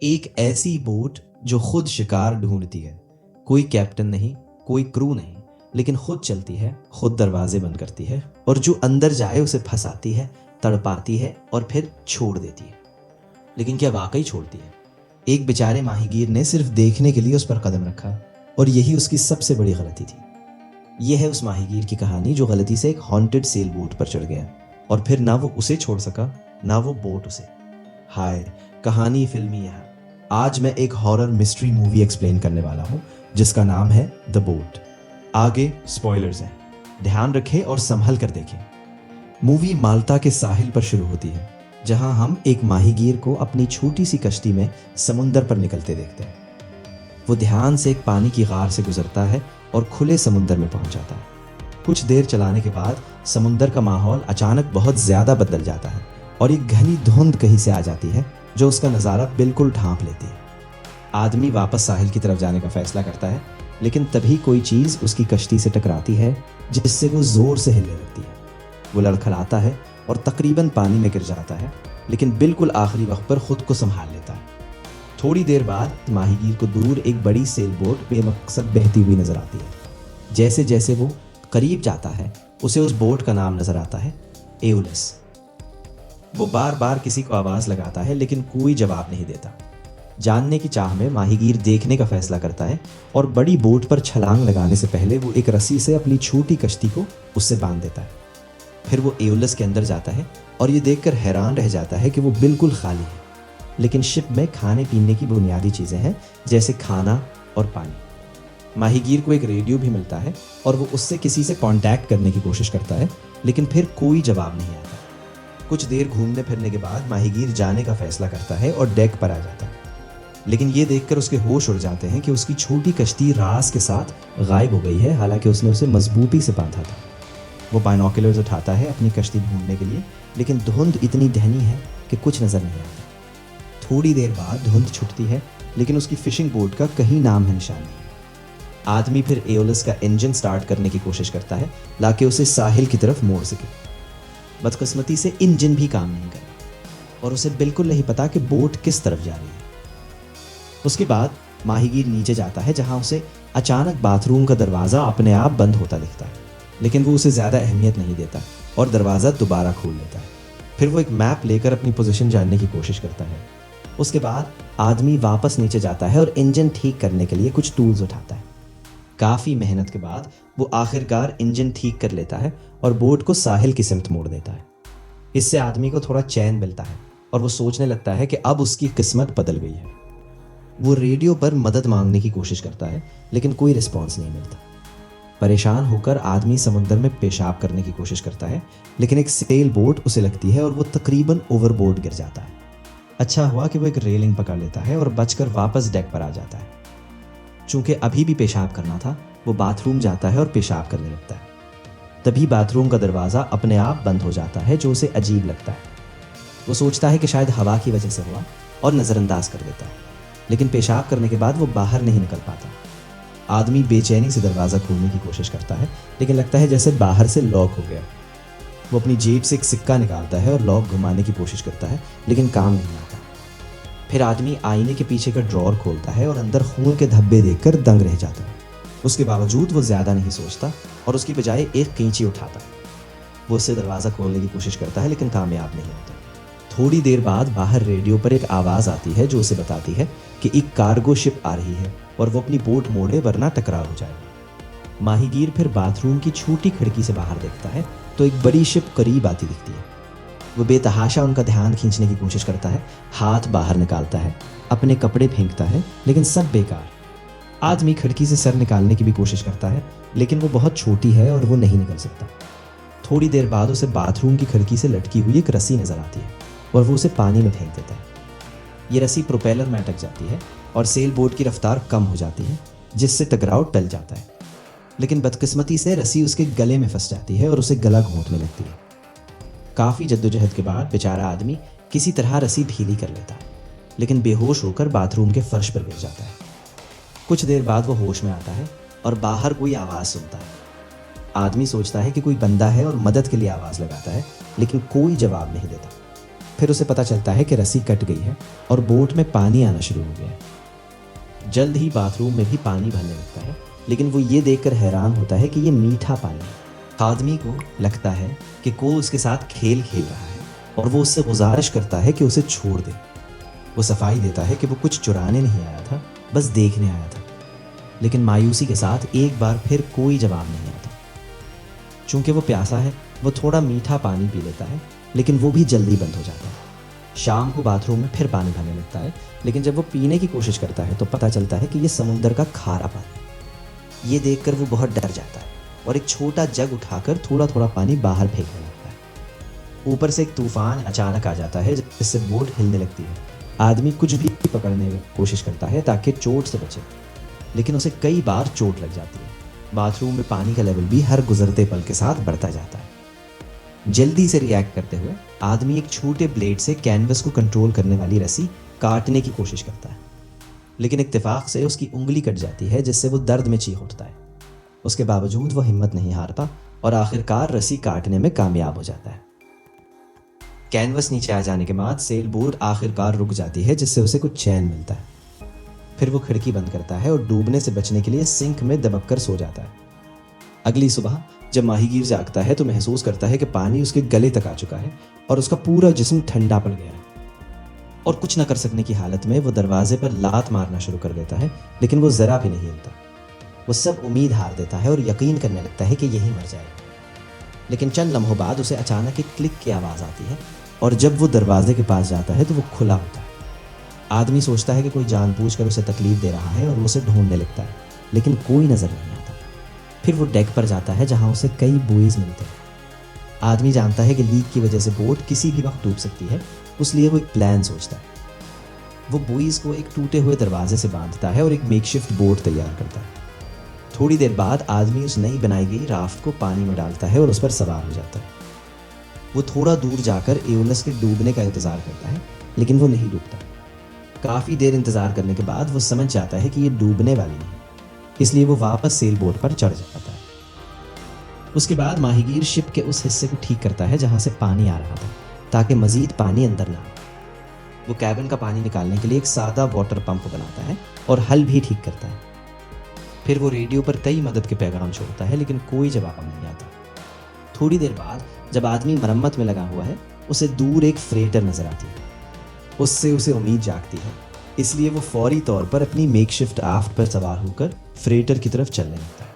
एक ऐसी बोट जो खुद शिकार ढूंढती है। कोई कैप्टन नहीं, कोई क्रू नहीं, लेकिन खुद चलती है, खुद दरवाजे बंद करती है और जो अंदर जाए उसे फंसाती है, तड़पाती है और फिर छोड़ देती है। लेकिन क्या वाकई छोड़ती है? एक बेचारे माहीगीर ने सिर्फ देखने के लिए उस पर कदम रखा और यही उसकी सबसे बड़ी गलती थी। यह है उस माहीगीर की कहानी जो गलती से एक हॉन्टेड सेल बोट पर चढ़ गया और फिर ना वो उसे छोड़ सका, ना वो बोट उसे। हाय, कहानी फिल्मी है। आज मैं एक हॉरर मिस्ट्री मूवी एक्सप्लेन करने वाला हूँ जिसका नाम है द बोट। आगे स्पॉयलर्स हैं, ध्यान रखें और संभल कर देखें। मूवी माल्टा के साहिल पर शुरू होती है, जहां हम एक माहीगीर को अपनी छोटी सी कश्ती में समुंदर पर निकलते देखते हैं। वो ध्यान से एक पानी की गार से गुजरता है और खुले समुंदर में पहुंच जाता है। कुछ देर चलाने के बाद समुंदर का माहौल अचानक बहुत ज्यादा बदल जाता है और एक घनी धुंध कहीं से आ जाती है जो उसका नज़ारा बिल्कुल ढांप लेती है। आदमी वापस साहिल की तरफ जाने का फैसला करता है, लेकिन तभी कोई चीज़ उसकी कश्ती से टकराती है जिससे वो जोर से हिलने लगती है। वो लड़खड़ाता है और तकरीबन पानी में गिर जाता है, लेकिन बिल्कुल आखिरी वक्त पर खुद को संभाल लेता है। थोड़ी देर बाद माहीगीर को दूर एक बड़ी सेल बोट बेमकसद बहती हुई नजर आती है। जैसे जैसे वो करीब जाता है उसे उस बोट का नाम नजर आता है, एओलस। वो बार बार किसी को आवाज लगाता है लेकिन कोई जवाब नहीं देता। जानने की चाह में माहीगीर देखने का फैसला करता है और बड़ी बोट पर छलांग लगाने से पहले वो एक रस्सी से अपनी छोटी कश्ती को उससे बांध देता है। फिर वो एओलस के अंदर जाता है और ये देखकर हैरान रह जाता है कि वो बिल्कुल खाली है, लेकिन शिप में खाने पीने की बुनियादी चीजें हैं जैसे खाना और पानी। माहीगीर को एक रेडियो भी मिलता है और वो उससे किसी से कांटेक्ट करने की कोशिश करता है, लेकिन फिर कोई जवाब नहीं आता। कुछ देर घूमने फिरने के बाद माहीगीर जाने का फैसला करता है और डेक पर आ जाता है, लेकिन ये देखकर उसके होश उड़ जाते हैं कि उसकी छोटी कश्ती रास के साथ गायब हो गई है, हालांकि उसने उसे मजबूती से बांधा था। वो बाइनोकुलर्स उठाता है अपनी कश्ती ढूंढने के लिए, लेकिन धुंध इतनी घनी है कि कुछ नजर नहीं आता। थोड़ी देर बाद धुंध छुटती है, लेकिन उसकी फिशिंग बोट का कहीं नाम है निशान नहीं। आदमी फिर एओलस का इंजन स्टार्ट करने की कोशिश करता है ताकि उसे साहिल की तरफ मोड़ सके। बदकिस्मती से इंजन भी काम नहीं कर और उसे बिल्कुल नहीं पता कि बोट किस तरफ जा रही है। उसके बाद माहीगीर नीचे जाता है, जहां उसे अचानक बाथरूम का दरवाज़ा अपने आप बंद होता दिखता है, लेकिन वो उसे ज़्यादा अहमियत नहीं देता और दरवाज़ा दोबारा खोल लेता है। फिर वो एक मैप लेकर अपनी पोजीशन जानने की कोशिश करता है। उसके बाद आदमी वापस नीचे जाता है और इंजन ठीक करने के लिए कुछ टूल्स उठाता है। काफ़ी मेहनत के बाद वो आखिरकार इंजन ठीक कर लेता है और बोट को साहिल की सिमत मोड़ देता है। इससे आदमी को थोड़ा चैन मिलता है और वो सोचने लगता है कि अब उसकी किस्मत बदल गई है। वो रेडियो पर मदद मांगने की कोशिश करता है, लेकिन कोई रिस्पॉन्स नहीं मिलता। परेशान होकर आदमी समुद्र में पेशाब करने की कोशिश करता है, लेकिन एक सेल बोट उसे लगती है और वो तकरीबन ओवरबोर्ड गिर जाता है। अच्छा हुआ कि वो एक रेलिंग पकड़ लेता है और बचकर वापस डेक पर आ जाता है। चूंकि अभी भी पेशाब करना था, वो बाथरूम जाता है और पेशाब करने लगता है। तभी बाथरूम का दरवाज़ा अपने आप बंद हो जाता है, जो उसे अजीब लगता है। वो सोचता है कि शायद हवा की वजह से हुआ और नज़रअंदाज कर देता है, लेकिन पेशाब करने के बाद वो बाहर नहीं निकल पाता। आदमी बेचैनी से दरवाज़ा खोलने की कोशिश करता है, लेकिन लगता है जैसे बाहर से लॉक हो गया। वो अपनी जेब से एक सिक्का निकालता है और लॉक घुमाने की कोशिश करता है, लेकिन काम नहीं आता। फिर आदमी आईने के पीछे का ड्रॉर खोलता है और अंदर खून के धब्बे देखकर दंग रह जाता है। उसके बावजूद वो ज़्यादा नहीं सोचता और उसकी बजाय एक कैंची उठाता है। वो उससे दरवाज़ा खोलने की कोशिश करता है, लेकिन कामयाब नहीं होता। थोड़ी देर बाद बाहर रेडियो पर एक आवाज़ आती है जो उसे बताती है कि एक कार्गो शिप आ रही है और वो अपनी बोट मोड़े वरना टकराव हो जाएगा। माहीगीर फिर बाथरूम की छोटी खिड़की से बाहर देखता है तो एक बड़ी शिप करीब आती दिखती है। वो बेतहाशा उनका ध्यान खींचने की कोशिश करता है, हाथ बाहर निकालता है, अपने कपड़े फेंकता है, लेकिन सब बेकार। आदमी खिड़की से सर निकालने की भी कोशिश करता है, लेकिन वो बहुत छोटी है और वो नहीं निकल सकता। थोड़ी देर बाद उसे बाथरूम की खिड़की से लटकी हुई एक रस्सी नजर आती है और वो उसे पानी में फेंक देता है। ये रस्सी प्रोपेलर में अटक जाती है और सेल बोट की रफ्तार कम हो जाती है, जिससे टकराव टल जाता है। लेकिन बदकिस्मती से रस्सी उसके गले में फंस जाती है और उसे गला घोंटने लगती है। काफ़ी जद्दोजहद के बाद बेचारा आदमी किसी तरह रस्सी ढीली कर लेता है, लेकिन बेहोश होकर बाथरूम के फर्श पर गिर जाता है। कुछ देर बाद वो होश में आता है और बाहर कोई आवाज़ सुनता है। आदमी सोचता है कि कोई बंदा है और मदद के लिए आवाज़ लगाता है, लेकिन कोई जवाब नहीं देता। फिर उसे पता चलता है कि रस्सी कट गई है और बोट में पानी आना शुरू हो गया है। जल्द ही बाथरूम में भी पानी भरने लगता है, लेकिन वो ये देखकर हैरान होता है कि ये मीठा पानी है। आदमी को लगता है कि कोई उसके साथ खेल खेल रहा है और वो उससे गुजारिश करता है कि उसे छोड़ दे। वो सफाई देता है कि वो कुछ चुराने नहीं आया था, बस देखने आया था। लेकिन मायूसी के साथ एक बार फिर कोई जवाब नहीं आता। चूंकि वो प्यासा है, वो थोड़ा मीठा पानी पी लेता है, लेकिन वो भी जल्दी बंद हो जाता है। शाम को बाथरूम में फिर पानी भरने लगता है, लेकिन जब वो पीने की कोशिश करता है तो पता चलता है कि ये समुंदर का खारा पानी है। ये देखकर वो बहुत डर जाता है और एक छोटा जग उठाकर थोड़ा थोड़ा पानी बाहर फेंकने लगता है। ऊपर से एक तूफान अचानक आ जाता है जिससे बोट हिलने लगती है। आदमी कुछ भी पकड़ने की कोशिश करता है ताकि चोट से बचे, लेकिन उसे कई बार चोट लग जाती है। बाथरूम में पानी का लेवल भी हर गुजरते पल के साथ बढ़ता जाता है। जल्दी से रिएक्ट करते हुए आदमी एक छोटे ब्लेड से कैनवस को कंट्रोल करने वाली रस्सी काटने की कोशिश करता है, लेकिन इत्तेफाक से उसकी उंगली कट जाती है जिससे वो दर्द में चीख उठता है। उसके बावजूद वो हिम्मत नहीं हारता और आखिरकार रस्सी काटने में कामयाब हो जाता है। कैनवस नीचे आ जाने के बाद सेल बोट आखिरकार रुक जाती है जिससे उसे कुछ चैन मिलता है। फिर वो खिड़की बंद करता है और डूबने से बचने के लिए सिंक में दबक कर सो जाता है। अगली सुबह जब माहीगीर जागता है तो महसूस करता है कि पानी उसके गले तक आ चुका है और उसका पूरा जिस्म ठंडा पड़ गया है। और कुछ न कर सकने की हालत में वो दरवाजे पर लात मारना शुरू कर देता है, लेकिन वो जरा भी नहीं हिलता। वो सब उम्मीद हार देता है और यकीन करने लगता है कि यही मर जाएगा। लेकिन चंद लम्हों बाद उसे अचानक एक क्लिक की आवाज़ आती है और जब वो दरवाजे के पास जाता है तो वो खुला होता है। आदमी सोचता है कि कोई जानबूझकर उसे तकलीफ दे रहा है और वो उसे ढूंढने लगता है, लेकिन कोई नजर नहीं आता। फिर वो डेक पर जाता है जहां उसे कई बुईज मिलते हैं। आदमी जानता है कि लीक की वजह से बोट किसी भी वक्त डूब सकती है, इसलिए वो एक प्लान सोचता है। वो बुईज को एक टूटे हुए दरवाजे से बांधता है और एक मेकशिफ्ट बोट तैयार करता है। थोड़ी देर बाद आदमी उस नई बनाई गई राफ्ट को पानी में डालता है और उस पर सवार हो जाता है। वो थोड़ा दूर जाकर एओलस के डूबने का इंतजार करता है, लेकिन वो नहीं डूबता। काफ़ी देर इंतजार करने के बाद वो समझ जाता है कि ये डूबने वाली नहीं, इसलिए वो वापस सेल बोट पर चढ़ जाता है। उसके बाद माहीगीर शिप के उस हिस्से को ठीक करता है जहां से पानी आ रहा था, ताकि मजीद पानी अंदर ना आए। वो कैबिन का पानी निकालने के लिए एक सादा वाटर पंप बनाता है और हल भी ठीक करता है। फिर वो रेडियो पर कई मदद के पैगाम छोड़ता है, लेकिन कोई जवाब नहीं आता। थोड़ी देर बाद जब आदमी मरम्मत में लगा हुआ है, उसे दूर एक फ्रेटर नजर आती है। उससे उसे उम्मीद जागती है, इसलिए वो फौरी तौर पर अपनी मेकशिफ्ट आफ्ट पर सवार होकर फ्रेटर की तरफ चलने लगता है।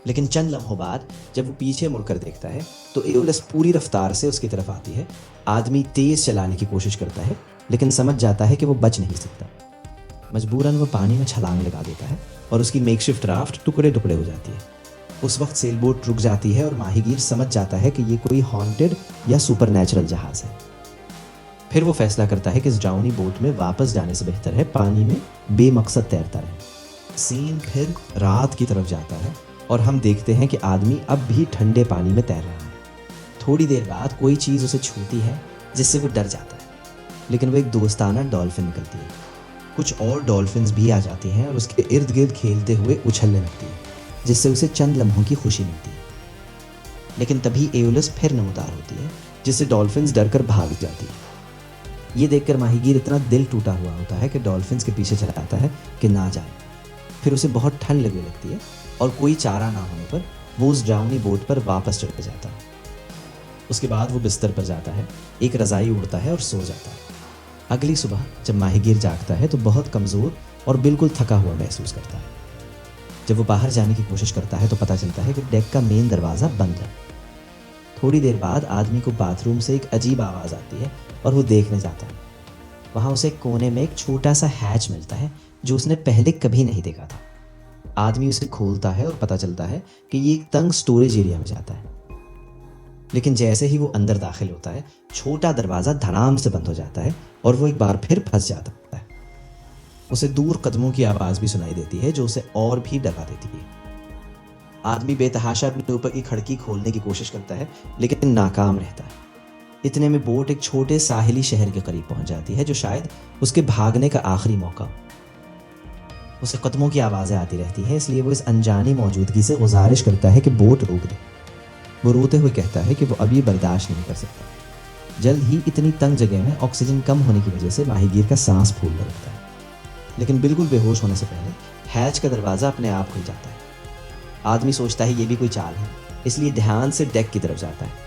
लेकिन चंद लम्हों बाद जब वो पीछे मुड़कर देखता है तो एओलस पूरी रफ्तार से उसकी तरफ आती है। आदमी तेज चलाने की कोशिश करता है, लेकिन समझ जाता है कि वो बच नहीं सकता। मजबूरन वो पानी में छलांग लगा देता है और उसकी मेकशिफ्ट राफ्ट टुकड़े टुकड़े हो जाती है। उस वक्त सेल बोट रुक जाती है और माहीगीर समझ जाता है कि ये कोई हॉन्टेड या सुपरनैचुरल जहाज है। फिर वो फैसला करता है कि इस ड्राउनी बोट में वापस जाने से बेहतर है पानी में बेमकसद तैरता रहे। सीन फिर रात की तरफ जाता है और हम देखते हैं कि आदमी अब भी ठंडे पानी में तैर रहा है। थोड़ी देर बाद कोई चीज़ उसे छूती है जिससे वो डर जाता है, लेकिन वो एक दोस्ताना डॉल्फिन निकलती है। कुछ और डॉल्फिन्स भी आ जाती हैं और उसके इर्द गिर्द खेलते हुए उछलने लगती है, जिससे उसे चंद लम्हों की खुशी मिलती है। लेकिन तभी एओलस फिर नमदार होती है, जिससे डॉल्फिन्स डरकर भाग जाती है। ये देखकर माहीगीर इतना दिल टूटा हुआ होता है कि डॉल्फिन्स के पीछे चला जाता है कि ना जाए। फिर उसे बहुत ठंड लगने लगती है और कोई चारा ना होने पर वो उस ड्राउनी बोट पर वापस चढ़ जाता है। उसके बाद वो बिस्तर पर जाता है, एक रज़ाई उड़ता है और सो जाता है। अगली सुबह जब माहीगीर जागता है तो बहुत कमज़ोर और बिल्कुल थका हुआ महसूस करता है। जब वो बाहर जाने की कोशिश करता है तो पता चलता है कि डेक का मेन दरवाज़ा बंद है। थोड़ी देर बाद आदमी को बाथरूम से एक अजीब आवाज़ आती है और वो देखने जाता है। वहाँ उसे कोने में एक छोटा सा हैच मिलता है जो उसने पहले कभी नहीं देखा था। आदमी उसे खोलता है और पता चलता है कि ये एक तंग स्टोरेज एरिया में जाता है। लेकिन जैसे ही वो अंदर दाखिल होता है, छोटा दरवाज़ा धड़ाम से बंद हो जाता है और वो एक बार फिर फंस जाता है। उसे दूर कदमों की आवाज़ भी सुनाई देती है जो उसे और भी डरा देती है। आदमी बेतहाशा अपने ऊपर की खिड़की खोलने की कोशिश करता है, लेकिन नाकाम रहता है। इतने में बोट एक छोटे साहिली शहर के करीब पहुंच जाती है, जो शायद उसके भागने का आखिरी मौका। उसे कदमों की आवाज़ें आती रहती हैं, इसलिए वो इस अनजानी मौजूदगी से गुजारिश करता है कि बोट रोक दे। वो रोते हुए कहता है कि वो अभी बर्दाश्त नहीं कर सकता। जल्द ही इतनी तंग जगह में ऑक्सीजन कम होने की वजह से माहीगीर का सांस फूलने लगता है, लेकिन बिल्कुल बेहोश होने से पहले हैच का दरवाज़ा अपने आप खुल जाता है। आदमी सोचता है ये भी कोई चाल है, इसलिए ध्यान से डेक की तरफ जाता है।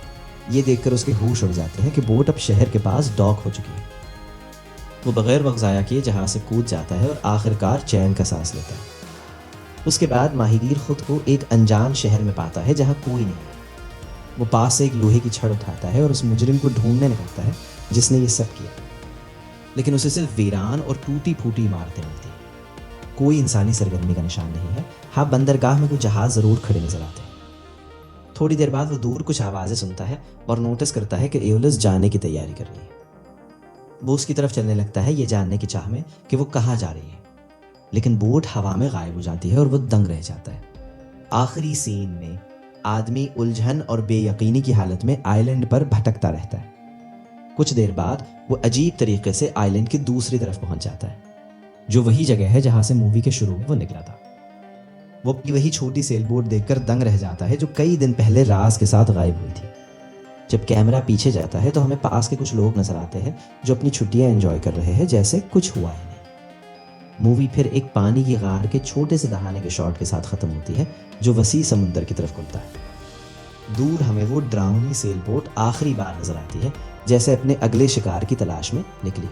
ये देखकर उसके होश उड़ जाते हैं कि बोट अब शहर के पास डॉक हो चुकी है। वो बगैर वक्त ज़ाया किए जहाज़ से कूद जाता है और आखिरकार चैन का सांस लेता है। उसके बाद माहीगीर खुद को एक अनजान शहर में पाता है जहाँ कोई नहीं। वो पास से एक लोहे की छड़ उठाता है और उस मुजरिम को ढूंढने लगता है जिसने ये सब किया, लेकिन उसे सिर्फ वीरान और टूटी फूटी इमारतें मिलती हैं। कोई इंसानी सरगर्मी का निशान नहीं है। हाँ, बंदरगाह में कुछ जहाज ज़रूर खड़े नजर आते हैं। थोड़ी देर बाद वो दूर कुछ आवाज़ें सुनता है और नोटिस करता है कि एओलस जाने की तैयारी कर रही है। वो उसकी तरफ चलने लगता है, ये जानने की चाह में कि वो कहाँ जा रही है, लेकिन बोट हवा में गायब हो जाती है और वो दंग रह जाता है। आखिरी सीन में आदमी उलझन और बेयकीनी की हालत में आइलैंड पर भटकता रहता है। कुछ देर बाद वो अजीब तरीके से आइलैंड की दूसरी तरफ पहुंच जाता है, जो वही जगह है जहां से मूवी के शुरू में वो निकला था। वो अपनी वही छोटी सेल बोट देखकर दंग रह जाता है जो कई दिन पहले राज के साथ गायब हुई थी। जब कैमरा पीछे जाता है तो हमें पास के कुछ लोग नजर आते हैं जो अपनी छुट्टियां एंजॉय कर रहे हैं जैसे कुछ हुआ ही नहीं। मूवी फिर एक पानी की गार के छोटे से दहाने के शॉट के साथ खत्म होती है जो वसी समुद्र की तरफ खुलता है। दूर हमें वो डरावनी सेल बोट आखिरी बार नजर आती है, जैसे अपने अगले शिकार की तलाश में निकली।